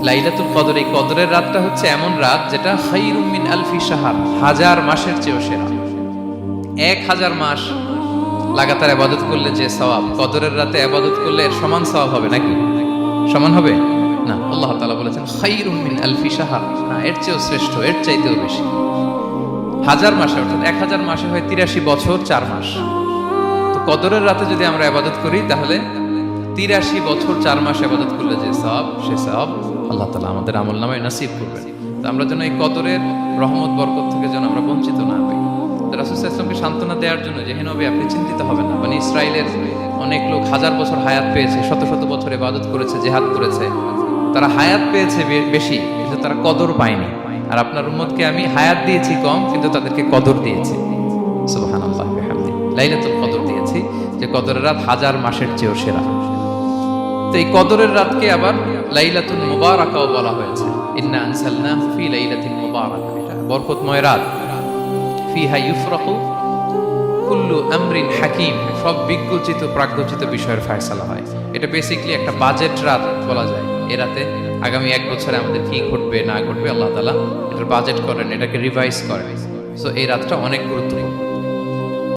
লাইলাতুল কদর, এই কদরের রাতটা হচ্ছে এমন রাত যেটা খায়রুম মিন আলফি শাহর, 1000 মাসের চেয়েও সেরা। 1000 মাস লাগাতার ইবাদত করলে যে সওয়াব, কদরের রাতে ইবাদত করলে এর সমান সওয়াব হবে নাকি? সমান হবে না। আল্লাহ তাআলা বলেছেন খায়রুম মিন আলফি শাহর, না, এর চেয়েও শ্রেষ্ঠ, এর চাইতেও বেশি। 1000 মাসে, অর্থাৎ 1000 মাসে হয় 83 বছর 4 মাস। তো কদরের রাতে যদি আমরা ইবাদত করি তাহলে 83 বছর 4 মাস ইবাদত করলে যে সওয়াব, সে সওয়াব আল্লাহ তাআলা আমাদের আমলনামায় নসিব করবেন। তো আমরা যেন এই কদরের রহমত বরকত থেকে যেন আমরা বঞ্চিত না হই। রাসূল সাল্লাল্লাহু আলাইহি ওয়াসাল্লামকে সান্ত্বনা দেওয়ার জন্য যে, হে নবী, আপনি চিন্তিত হবেন না। মানে ইসরায়েলের অনেক লোক 1000 বছর হায়াত পেয়েছে, শত শত বছর ইবাদত করেছে, জিহাদ করেছে, তারা হায়াত পেয়েছে বেশি, কিন্তু তারা কদর পায়নি। আর আপনার উম্মতকে আমি হায়াত দিয়েছি কম, কিন্তু তাদেরকে কদর দিয়েছি। সুবহানাল্লাহ ওয়া বিহামদিহি, লাইলাতুল কদর দিয়েছি, যে কদরের রাত 1000 মাসের চেয়েও সেরা। তো এই কদরের রাতকে আবার লাইলাতুল মুবারাকাও বলা হয়েছে। ইন্না আনসালনাহু ফি লাইলাতিন মুবারাকা, এটা বরকতময় রাত। ফিহা ইউফরাকু কুল্লু আমরিন হাকিম, সব বিজ্ঞোচিত প্রাজ্ঞোচিত বিষয়ের ফয়সালা হয়। এটা বেসিক্যালি একটা বাজেট রাত বলা যায়। এ রাতে আগামী 1 বছরে আমাদের কি ঘটবে না ঘটবে আল্লাহ তাআলা এটার বাজেট করেন, এটাকে রিভাইজ করেন। সো এই রাতটা অনেক গুরুত্বপূর্ণ।